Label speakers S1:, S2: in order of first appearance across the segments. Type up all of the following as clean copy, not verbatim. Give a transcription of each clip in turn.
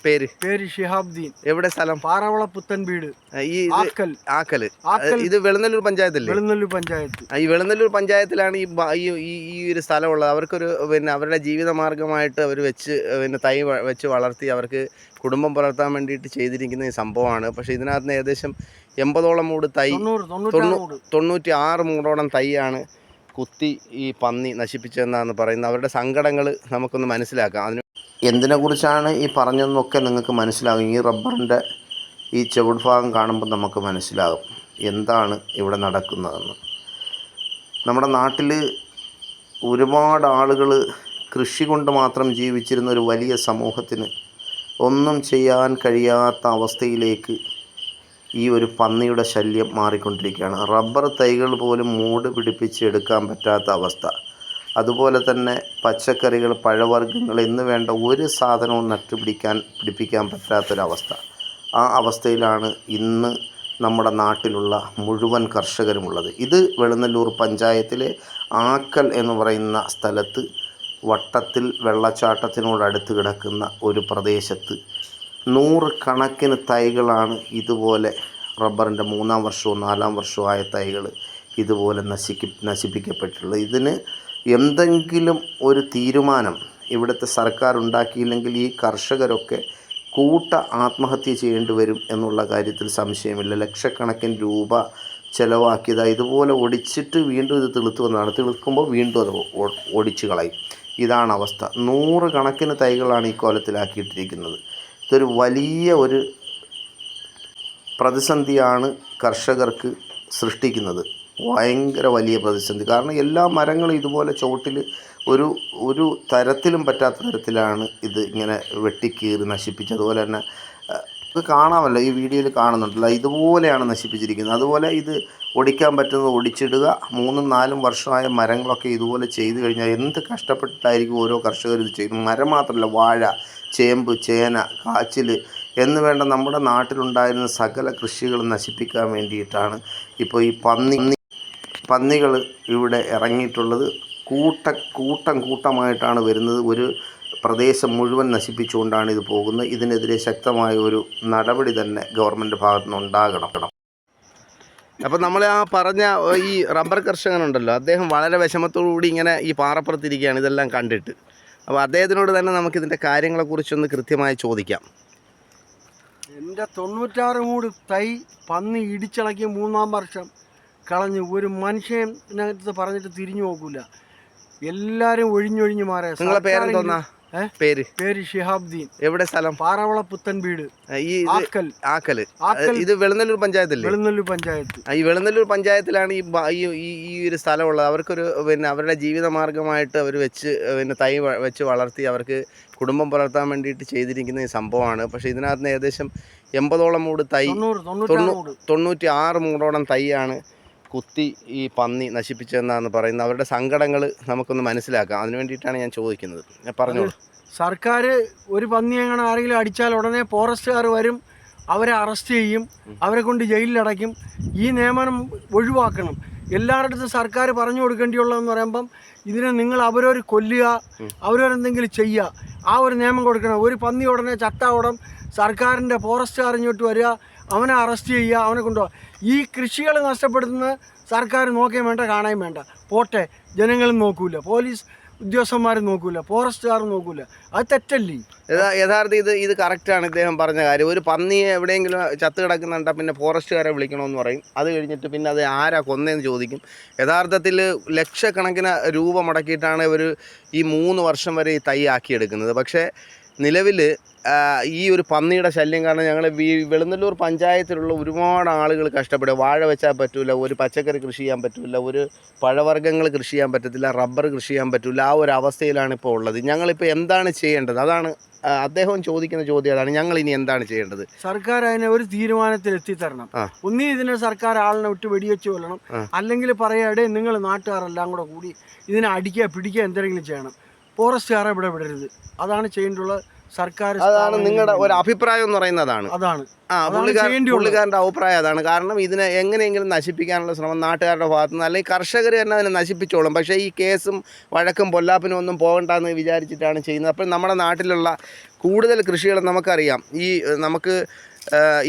S1: പേര്
S2: പേര് ഷിഹാബുദ്ദീൻ.
S1: എവിടെ സ്ഥലം?
S2: പാറവള പുത്തൻ വീട്.
S1: ഈ
S2: ആക്കൽ.
S1: ആക്കല്. ഇത് വെളുന്നല്ലൂർ പഞ്ചായത്തല്ലേ?
S2: വെളുന്നല്ലൂർ പഞ്ചായത്ത്.
S1: ഈ വെളുന്നല്ലൂർ പഞ്ചായത്തിലാണ് ഈ ഒരു സ്ഥലമുള്ളത്. അവർക്കൊരു അവരുടെ ജീവിത മാർഗമായിട്ട് അവർ തൈ വെച്ച് വളർത്തി അവർക്ക് കുടുംബം പുലർത്താൻ വേണ്ടിയിട്ട് ചെയ്തിരിക്കുന്ന ഈ സംഭവമാണ്. പക്ഷേ ഇതിനകത്ത് ഏകദേശം 80ഓളം മൂട് തൈ, 96 മൂടോളം തൈയാണ് കുത്തി ഈ പന്നി നശിപ്പിച്ചതെന്നാണ് പറയുന്നത്. അവരുടെ സങ്കടങ്ങൾ നമുക്കൊന്ന് മനസ്സിലാക്കാം. എന്തിനെക്കുറിച്ചാണ് ഈ പറഞ്ഞതെന്നൊക്കെ നിങ്ങൾക്ക് മനസ്സിലാകും. ഈ റബ്ബറിൻ്റെ ഈ ചുവട് ഭാഗം കാണുമ്പോൾ നമുക്ക് മനസ്സിലാകും എന്താണ് ഇവിടെ നടക്കുന്നതെന്ന്. നമ്മുടെ നാട്ടിൽ ഒരുപാട് ആളുകൾ കൃഷി കൊണ്ട് മാത്രം ജീവിച്ചിരുന്ന ഒരു വലിയ സമൂഹത്തിന് ഒന്നും ചെയ്യാൻ കഴിയാത്ത അവസ്ഥയിലേക്ക് ഈ ഒരു പന്നിയുടെ ശല്യം മാറിക്കൊണ്ടിരിക്കുകയാണ്. റബ്ബർ തൈകൾ പോലും മൂട് പിടിപ്പിച്ച് എടുക്കാൻ പറ്റാത്ത അവസ്ഥ. അതുപോലെ തന്നെ പച്ചക്കറികൾ, പഴവർഗ്ഗങ്ങൾ എന്ന് വേണ്ട ഒരു സാധനവും പിടിപ്പിക്കാൻ പറ്റാത്തൊരവസ്ഥ. ആ അവസ്ഥയിലാണ് ഇന്ന് നമ്മുടെ നാട്ടിലുള്ള മുഴുവൻ കർഷകരുമുള്ളത്. ഇത് വെളുന്നല്ലൂർ പഞ്ചായത്തിലെ ആക്കൽ എന്ന് പറയുന്ന സ്ഥലത്ത് വട്ടത്തിൽ വെള്ളച്ചാട്ടത്തിനോടടുത്ത് കിടക്കുന്ന ഒരു പ്രദേശത്ത് 100 കണക്കിന് തൈകളാണ് ഇതുപോലെ റബ്ബറിൻ്റെ 3-ാം വർഷവും 4-ാം വർഷവും ആയ തൈകൾ ഇതുപോലെ നശിപ്പിക്കപ്പെട്ടിട്ടുള്ളത്. ഇതിന് എന്തെങ്കിലും ഒരു തീരുമാനം ഇവിടുത്തെ സർക്കാർ ഉണ്ടാക്കിയില്ലെങ്കിൽ ഈ കർഷകരൊക്കെ ആത്മഹത്യ ചെയ്യേണ്ടി വരും എന്നുള്ള കാര്യത്തിൽ സംശയമില്ല. ലക്ഷക്കണക്കിന് രൂപ ചിലവാക്കിയത് ഇതുപോലെ ഒടിച്ചിട്ട് വീണ്ടും ഇത് തെളുത്ത് വന്നതാണ്. തെളുക്കുമ്പോൾ വീണ്ടും അത് ഒടിച്ചു കളയും. ഇതാണ് അവസ്ഥ. 100 കണക്കിന് തൈകളാണ് ഈ കോലത്തിലാക്കിയിട്ടിരിക്കുന്നത്. ഇതൊരു വലിയ ഒരു പ്രതിസന്ധിയാണ് കർഷകർക്ക് സൃഷ്ടിക്കുന്നത്. ഭയങ്കര വലിയ പ്രതിസന്ധി. കാരണം എല്ലാ മരങ്ങളും ഇതുപോലെ ചുവട്ടിൽ ഒരു തരത്തിലും പറ്റാത്ത തരത്തിലാണ് ഇത് ഇങ്ങനെ വെട്ടിക്കീറി നശിപ്പിച്ചത്. അതുപോലെ തന്നെ ഇത് കാണാമല്ലോ, ഈ വീഡിയോയിൽ കാണുന്നുണ്ടല്ലോ, ഇതുപോലെയാണ് നശിപ്പിച്ചിരിക്കുന്നത്. അതുപോലെ ഇത് ഒടിക്കാൻ പറ്റുന്നത് ഒടിച്ചിടുക. 3-4 വർഷമായ മരങ്ങളൊക്കെ ഇതുപോലെ ചെയ്തു കഴിഞ്ഞാൽ എന്ത് കഷ്ടപ്പെട്ടിട്ടായിരിക്കും ഓരോ കർഷകർ ഇത് ചെയ്യുന്നത്. മരം മാത്രമല്ല, വാഴ, ചേമ്പ്, ചേന, കാച്ചിൽ എന്ന് വേണ്ട നമ്മുടെ നാട്ടിലുണ്ടായിരുന്ന സകല കൃഷികളും നശിപ്പിക്കാൻ വേണ്ടിയിട്ടാണ് ഇപ്പോൾ ഈ പന്നികൾ ഇവിടെ ഇറങ്ങിയിട്ടുള്ളത്. കൂട്ടമായിട്ടാണ് വരുന്നത്. ഒരു പ്രദേശം മുഴുവൻ നശിപ്പിച്ചുകൊണ്ടാണ് ഇത് പോകുന്നത്. ഇതിനെതിരെ ശക്തമായ ഒരു നടപടി തന്നെ ഗവൺമെൻറ് ഭാഗത്തു നിന്ന് ഉണ്ടാകണം. അപ്പോൾ നമ്മൾ ആ പറഞ്ഞ ഈ റബ്ബർ കർഷകനുണ്ടല്ലോ, അദ്ദേഹം വളരെ വിഷമത്തോടുകൂടി ഇങ്ങനെ ഈ പാറപ്പുറത്തിരിക്കുകയാണ് ഇതെല്ലാം കണ്ടിട്ട്. അപ്പോൾ അദ്ദേഹത്തിനോട് തന്നെ നമുക്കിതിൻ്റെ കാര്യങ്ങളെക്കുറിച്ചൊന്ന് കൃത്യമായി ചോദിക്കാം.
S2: എൻ്റെ 96 മൂട് തൈ പന്നി ഇടിച്ചിളക്കി 3-ാം വർഷം കളഞ്ഞ് ഒരു മനുഷ്യനകത്ത് പറഞ്ഞിട്ട് തിരിഞ്ഞു നോക്കൂല. എല്ലാരും ഒഴിഞ്ഞൊഴിഞ്ഞ് മാറിയ.
S1: നിങ്ങളെ പേരെന്തോന്നാ?
S2: പേര് ഷിഹാബുദ്ദീൻ.
S1: എവിടെ സ്ഥലം?
S2: പാറവള പുത്തൻ വീട്.
S1: ആക്കല്. ഇത് വെളുന്നല്ലൂർ പഞ്ചായത്തല്ലേ?
S2: വെളുന്നല്ലൂർ പഞ്ചായത്ത്.
S1: ഈ വെളുന്നല്ലൂർ പഞ്ചായത്തിലാണ് ഈ ഒരു സ്ഥലമുള്ളത്. അവർക്കൊരു അവരുടെ ജീവിത മാർഗമായിട്ട് അവർ തൈ വെച്ച് വളർത്തി അവർക്ക് കുടുംബം പുലർത്താൻ വേണ്ടിയിട്ട് ചെയ്തിരിക്കുന്ന ഈ സംഭവമാണ്. പക്ഷേ ഇതിനകത്ത് ഏകദേശം 80ഓളം മൂട് തൈ, 96 മൂടോളം തൈയാണ് കുത്തി ഈ പന്നി നശിപ്പിച്ചതെന്നാണ് പറയുന്നത്. അവരുടെ സങ്കടങ്ങൾ നമുക്കൊന്ന് മനസ്സിലാക്കാം. അതിനു വേണ്ടിയിട്ടാണ് ഞാൻ ചോദിക്കുന്നത്. പറഞ്ഞോളൂ.
S2: സർക്കാർ ഒരു പന്നി എങ്ങനെ ആരെങ്കിലും അടിച്ചാൽ ഉടനെ ഫോറസ്റ്റുകാർ വരും, അവരെ അറസ്റ്റ് ചെയ്യും, അവരെ കൊണ്ട് ജയിലിലടയ്ക്കും. ഈ നിയമനം ഒഴിവാക്കണം. എല്ലാവരുടെ അടുത്തും സർക്കാർ പറഞ്ഞു കൊടുക്കേണ്ടിയുള്ളതെന്ന് പറയുമ്പം ഇതിനെ നിങ്ങൾ അവരവർ കൊല്ലുക, അവരവരെന്തെങ്കിലും ചെയ്യുക, ആ ഒരു നിയമം കൊടുക്കണം. ഒരു പന്നി ഉടനെ ചട്ട സർക്കാരിൻ്റെ ഫോറസ്റ്റുകാർ ഇങ്ങോട്ട് വരിക, അവനെ അറസ്റ്റ് ചെയ്യുക, അവനെ കൊണ്ടുപോകുക. ഈ കൃഷികൾ നഷ്ടപ്പെടുത്തുന്ന സർക്കാർ നോക്കുകയും വേണ്ട, കാണുകയും വേണ്ട. പോട്ടെ, ജനങ്ങളും നോക്കൂല, പോലീസ് ഉദ്യോഗസ്ഥന്മാരും നോക്കൂല, ഫോറസ്റ്റുകാരും നോക്കൂല. അത് തെറ്റല്ലേ?
S1: യഥാർത്ഥം ഇത് കറക്റ്റാണ് ഇദ്ദേഹം പറഞ്ഞ കാര്യം. ഒരു പന്നിയെ എവിടെയെങ്കിലും ചത്ത് കിടക്കുന്നുണ്ടാ പിന്നെ ഫോറസ്റ്റുകാരെ വിളിക്കണമെന്ന് പറയും. അത് കഴിഞ്ഞിട്ട് പിന്നെ അത് ആരാ കൊന്നതെന്ന് ചോദിക്കും. യഥാർത്ഥത്തിൽ ലക്ഷക്കണക്കിന് രൂപ മുടക്കിയിട്ടാണ് ഇവർ ഈ 3 വർഷം വരെ ഈ തൈ ആക്കിയെടുക്കുന്നത്. പക്ഷേ നിലവിൽ ഈ ഒരു പന്നിയുടെ ശല്യം കാരണം ഞങ്ങൾ വെളുന്നല്ലൂർ പഞ്ചായത്തിലുള്ള ഒരുപാട് ആളുകൾ കഷ്ടപ്പെടുക. വാഴ വെച്ചാൽ പറ്റില്ല, ഒരു പച്ചക്കറി കൃഷി ചെയ്യാൻ പറ്റില്ല, ഒരു പഴവർഗ്ഗങ്ങൾ കൃഷി ചെയ്യാൻ പറ്റത്തില്ല, റബ്ബർ കൃഷി ചെയ്യാൻ പറ്റില്ല. ആ ഒരു അവസ്ഥയിലാണ് ഇപ്പോൾ ഉള്ളത്. ഞങ്ങളിപ്പോൾ എന്താണ് ചെയ്യേണ്ടത്? അതാണ് അദ്ദേഹം ചോദിക്കുന്ന ചോദ്യം. അതാണ് ഞങ്ങൾ ഇനി എന്താണ് ചെയ്യേണ്ടത്?
S2: സർക്കാർ അതിനെ ഒരു തീരുമാനത്തിൽ എത്തിത്തരണം. ഒന്നീ ഇതിനെ സർക്കാർ ആളിനെ വിട്ട് വെടിവെച്ച് കൊല്ലണം, അല്ലെങ്കിൽ പറയാടെ നിങ്ങൾ നാട്ടുകാരെല്ലാം കൂടി ഇതിനെ അടിക്കുക, പിടിക്കുക, എന്തെങ്കിലും ചെയ്യണം. ഫോറസ്റ്റുകാരെ ഇവിടെ വിടരുത്. അതാണ് ചെയ്യേണ്ടുള്ളത്. സർക്കാർ.
S1: അതാണ് നിങ്ങളുടെ ഒരു അഭിപ്രായം എന്ന് പറയുന്നതാണ്. പുള്ളിക്കാരൻ്റെ അഭിപ്രായം അതാണ്. കാരണം ഇതിനെ എങ്ങനെയെങ്കിലും നശിപ്പിക്കാനുള്ള ശ്രമം നാട്ടുകാരുടെ ഭാഗത്തു നിന്ന്, അല്ലെങ്കിൽ കർഷകർ തന്നെ അതിനെ നശിപ്പിച്ചോളും. പക്ഷേ ഈ കേസും വഴക്കും പൊല്ലാപ്പിനും ഒന്നും പോകണ്ടെന്ന് വിചാരിച്ചിട്ടാണ് ചെയ്യുന്നത്. അപ്പോൾ നമ്മുടെ നാട്ടിലുള്ള കൂടുതൽ കൃഷികൾ നമുക്കറിയാം. നമുക്ക്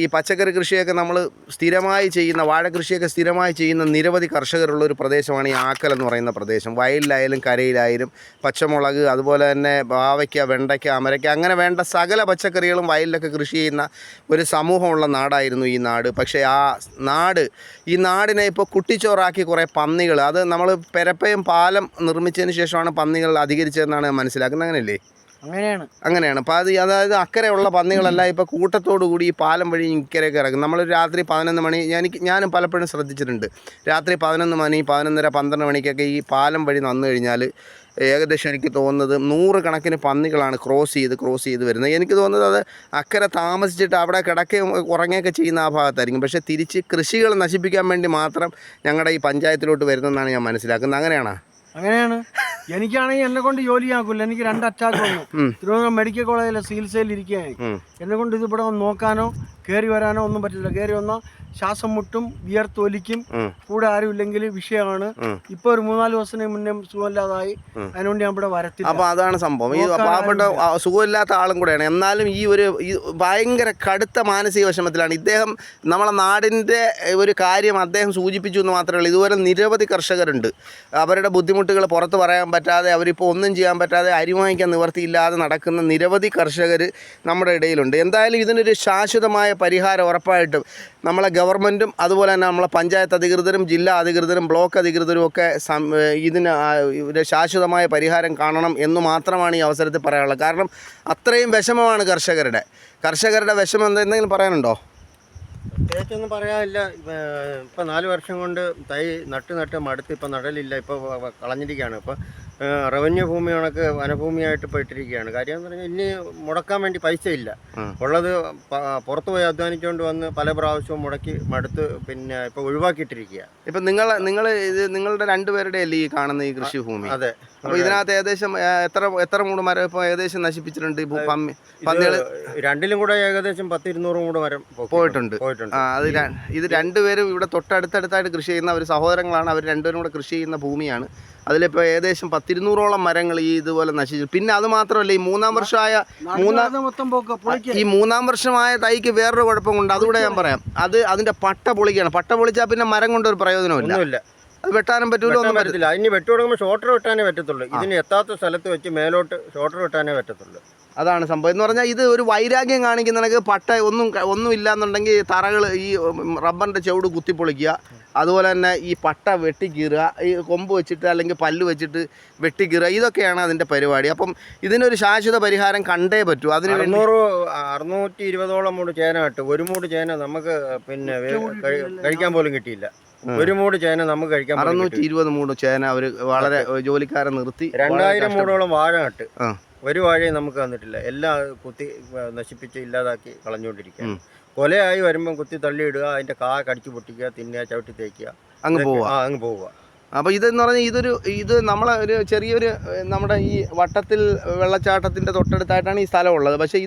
S1: ഈ പച്ചക്കറി കൃഷിയൊക്കെ നമ്മൾ സ്ഥിരമായി ചെയ്യുന്ന, വാഴ കൃഷിയൊക്കെ സ്ഥിരമായി ചെയ്യുന്ന നിരവധി കർഷകരുള്ളൊരു പ്രദേശമാണ് ഈ ആക്കൽ എന്ന് പറയുന്ന പ്രദേശം. വയലിലായാലും കരയിലായാലും പച്ചമുളക്, അതുപോലെ തന്നെ പാവയ്ക്ക, വെണ്ടയ്ക്ക, അമരയ്ക്ക, അങ്ങനെ വേണ്ട സകല പച്ചക്കറികളും വയലിലൊക്കെ കൃഷി ചെയ്യുന്ന ഒരു സമൂഹമുള്ള നാടായിരുന്നു ഈ നാട്. പക്ഷേ ഈ നാടിനെ ഇപ്പോൾ കുട്ടിച്ചോറാക്കി കുറേ പന്നികൾ, അത് നമ്മൾ പെരപ്പയും പാലം നിർമ്മിച്ചതിന് ശേഷമാണ് പന്നികൾ അധികരിച്ചതെന്നാണ് മനസ്സിലാക്കുന്നത്. അങ്ങനെയല്ലേ? അങ്ങനെയാണ്. അപ്പോൾ അതായത് അക്കരെയുള്ള പന്നികളെല്ലാം ഇപ്പോൾ കൂട്ടത്തോടു കൂടി ഈ പാലം വഴി ഇക്കരയൊക്കെ ഇറങ്ങും. നമ്മൾ രാത്രി 11 മണി, ഞാനും പലപ്പോഴും ശ്രദ്ധിച്ചിട്ടുണ്ട്, രാത്രി 11 മണി, 11:30, 12 മണിക്കൊക്കെ ഈ പാലം വഴി വന്നു കഴിഞ്ഞാൽ ഏകദേശം എനിക്ക് തോന്നുന്നത് 100 കണക്കിന് പന്നികളാണ് ക്രോസ് ചെയ്ത് വരുന്നത്. എനിക്ക് തോന്നുന്നത് അത് അക്കരെ താമസിച്ചിട്ട് അവിടെ കിടക്കുകയും ഉറങ്ങുകയൊക്കെ ചെയ്യുന്ന ആ ഭാഗത്തായിരിക്കും. പക്ഷേ തിരിച്ച് കൃഷികൾ നശിപ്പിക്കാൻ വേണ്ടി മാത്രം ഞങ്ങളുടെ ഈ പഞ്ചായത്തിലോട്ട് വരുന്നതെന്നാണ് ഞാൻ മനസ്സിലാക്കുന്നത്.
S2: അങ്ങനെയാണ്. എനിക്കാണെങ്കിൽ എന്നെ കൊണ്ട് ജോലിയാക്കില്ല. എനിക്ക് 2 അറ്റാക്ക് വന്നു. തിരുവനന്തപുരം മെഡിക്കൽ കോളേജിലെ ചികിത്സയിൽ ഇരിക്കുകയായി. എന്നെ കൊണ്ട് ഇത് ഇവിടെ നോക്കാനോ കയറി വരാനോ ഒന്നും പറ്റില്ല. കയറി വന്നാൽ ശ്വാസം മുട്ടും, വിയർത്തൊലിക്കും, കൂടെ ആരും ഇല്ലെങ്കിൽ വിഷയമാണ്. ഇപ്പൊ ഒരു 3-4 ദിവസത്തിന് മുന്നേ സുഖമില്ലാതായി. അതിനുവേണ്ടി ഞാൻ ഇവിടെ വരത്തില്ല.
S1: അപ്പൊ അതാണ് സംഭവം. ഈ പാവപ്പെട്ട സുഖമില്ലാത്ത ആളും കൂടെയാണ്. എന്നാലും ഈ ഭയങ്കര കടുത്ത മാനസിക വിഷമത്തിലാണ് ഇദ്ദേഹം. നമ്മളെ നാടിൻ്റെ ഒരു കാര്യം അദ്ദേഹം സൂചിപ്പിച്ചു എന്ന് മാത്രമേ ഉള്ളൂ. ഇതുപോലെ നിരവധി കർഷകരുണ്ട്. അവരുടെ ബുദ്ധിമുട്ടുകൾ പുറത്ത് പറയാൻ പറ്റാതെ, അവരിപ്പോൾ ഒന്നും ചെയ്യാൻ പറ്റാതെ, അരി വാങ്ങിക്കാൻ നിവർത്തിയില്ലാതെ നടക്കുന്ന നിരവധി കർഷകർ നമ്മുടെ ഇടയിലുണ്ട്. എന്തായാലും ഇതിനൊരു ശാശ്വതമായ പരിഹാരം ഉറപ്പായിട്ടും നമ്മളെ ഗവൺമെൻറ്റും അതുപോലെ തന്നെ നമ്മളെ പഞ്ചായത്ത് അധികൃതരും ജില്ലാ അധികൃതരും ബ്ലോക്ക് അധികൃതരും ഒക്കെ ഇതിന് ഒരു ശാശ്വതമായ പരിഹാരം കാണണം എന്ന് മാത്രമാണ് ഈ അവസരത്തിൽ പറയാനുള്ളത്. കാരണം അത്രയും വിഷമമാണ് കർഷകരുടെ വിഷമം. എന്തെങ്കിലും പറയാനുണ്ടോ?
S3: പ്രത്യേകിച്ചൊന്നും പറയാനില്ല. ഇപ്പം 4 വർഷം കൊണ്ട് തൈ നട്ട് മടുത്ത് ഇപ്പം നടലില്ല. ഇപ്പോൾ കളഞ്ഞിരിക്കുകയാണ്. ഇപ്പം റവന്യൂ ഭൂമി കണക്ക് വനഭൂമിയായിട്ട് ഇപ്പോൾ ഇട്ടിരിക്കുകയാണ്. കാര്യം എന്ന് പറഞ്ഞാൽ ഇനി മുടക്കാൻ വേണ്ടി പൈസ ഇല്ല. ഉള്ളത് പുറത്ത് പോയി അധ്വാനിച്ചുകൊണ്ട് വന്ന് പല പ്രാവശ്യവും മുടക്കി മടുത്ത് പിന്നെ ഇപ്പോൾ ഒഴിവാക്കിയിട്ടിരിക്കുക.
S1: ഇപ്പം നിങ്ങളുടെ 2 പേരുടെ അല്ലേ ഈ കാണുന്ന ഈ കൃഷിഭൂമി?
S3: അതെ.
S1: അപ്പോൾ ഇതിനകത്ത് ഏകദേശം എത്ര മൂട് മരം ഇപ്പോൾ ഏകദേശം നശിപ്പിച്ചിട്ടുണ്ട്? പന്നികൾ
S3: 2ലും കൂടെ ഏകദേശം 10-200 മൂട് മരം
S1: പോയിട്ടുണ്ട്. ഇത് 2 പേരും ഇവിടെ തൊട്ടടുത്തായിട്ട് കൃഷി ചെയ്യുന്ന ഒരു സഹോദരങ്ങളാണ്. അവർ 2 പേരും കൂടെ കൃഷി ചെയ്യുന്ന ഭൂമിയാണ്. അതിലിപ്പോൾ ഏകദേശം 10-200ഓളം മരങ്ങൾ ഈ ഇതുപോലെ നശിച്ചു. പിന്നെ അത് മാത്രമല്ല, ഈ 3-ാം വർഷമായ തൈക്ക് വേറൊരു കുഴപ്പം കൊണ്ട് അതുകൂടെ ഞാൻ പറയാം. അതിൻ്റെ പട്ട പൊളിക്കുകയാണ്. പട്ട പൊളിച്ചാൽ പിന്നെ മരം കൊണ്ടൊരു പ്രയോജനമില്ല. അത് വെട്ടാനും പറ്റൂല, ഒന്നും
S3: പറ്റത്തില്ല. ഇനി വെട്ടി കൊടുക്കുമ്പോൾ ഷോർട്ടർ വെട്ടാനേ പറ്റത്തുള്ളൂ. ഇതിന് എത്താത്ത സ്ഥലത്ത് വെച്ച് മേലോട്ട് ഷോർട്ടർ വെട്ടാനേ പറ്റത്തുള്ളൂ.
S1: അതാണ് സംഭവം. എന്ന് പറഞ്ഞാൽ ഇത് ഒരു വൈരാഗ്യം കാണിക്കുന്നതിനൊക്കെ പട്ട ഒന്നും ഇല്ലാന്നുണ്ടെങ്കിൽ തറകൾ, ഈ റബ്ബറിൻ്റെ ചുവട് കുത്തിപ്പൊളിക്കുക, അതുപോലെ തന്നെ ഈ പട്ട വെട്ടിക്കീറുക, ഈ കൊമ്പ് വെച്ചിട്ട് അല്ലെങ്കിൽ പല്ല് വെച്ചിട്ട് വെട്ടിക്കീറുക, ഇതൊക്കെയാണ് അതിൻ്റെ പരിപാടി. അപ്പം ഇതിനൊരു ശാശ്വത പരിഹാരം കണ്ടേ പറ്റൂ. അതിന്
S3: 620ഓളം മൂട് ചേന ഇട്ട്, 1 മൂട് ചേന നമുക്ക് പിന്നെ കഴിക്കാൻ പോലും കിട്ടിയില്ല. 1 മൂട് ചേന നമുക്ക് കഴിക്കാൻ
S1: 620 മൂട് ചേന അവർ വളരെ ജോലിക്കാരെ നിർത്തി
S3: 2000 മൂടോളം വാഴ നട്ട്. ഒരു വാഴയും നമുക്ക് തന്നിട്ടില്ല. എല്ലാം കുത്തി നശിപ്പിച്ച് ഇല്ലാതാക്കി കളഞ്ഞുകൊണ്ടിരിക്കുക. കൊലയായി വരുമ്പം കുത്തി തള്ളിയിടുക, അതിൻ്റെ കാ കടിച്ചു പൊട്ടിക്കുക, തിന്നുക, ചവിട്ടി തേക്കുക, അങ്ങ് പോവുക.
S1: അപ്പോൾ ഇതെന്ന് പറഞ്ഞാൽ ഇത് നമ്മളെ ഒരു ചെറിയൊരു നമ്മുടെ ഈ വട്ടത്തിൽ വെള്ളച്ചാട്ടത്തിൻ്റെ തൊട്ടടുത്തായിട്ടാണ് ഈ സ്ഥലമുള്ളത്. പക്ഷേ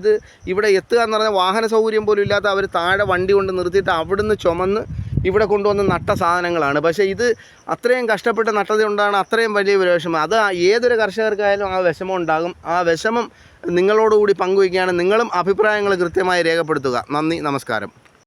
S1: ഇവിടെ എത്തുക എന്ന് പറഞ്ഞാൽ വാഹന സൗകര്യം പോലും ഇല്ലാത്ത അവർ താഴെ വണ്ടി കൊണ്ട് നിർത്തിയിട്ട് അവിടുന്ന് ചുമന്ന് ഇവിടെ കൊണ്ടുവന്ന് നട്ട സാധനങ്ങളാണ്. പക്ഷേ ഇത് അത്രയും കഷ്ടപ്പെട്ട് നട്ടത് കൊണ്ടാണ് അത്രയും വലിയ ഒരു വിഷമം. അത് ഏതൊരു കർഷകർക്കായാലും ആ വിഷമം ഉണ്ടാകും. ആ വിഷമം നിങ്ങളോടുകൂടി പങ്കുവയ്ക്കുകയാണ്. നിങ്ങളും അഭിപ്രായങ്ങൾ കൃത്യമായി രേഖപ്പെടുത്തുക. നന്ദി, നമസ്കാരം.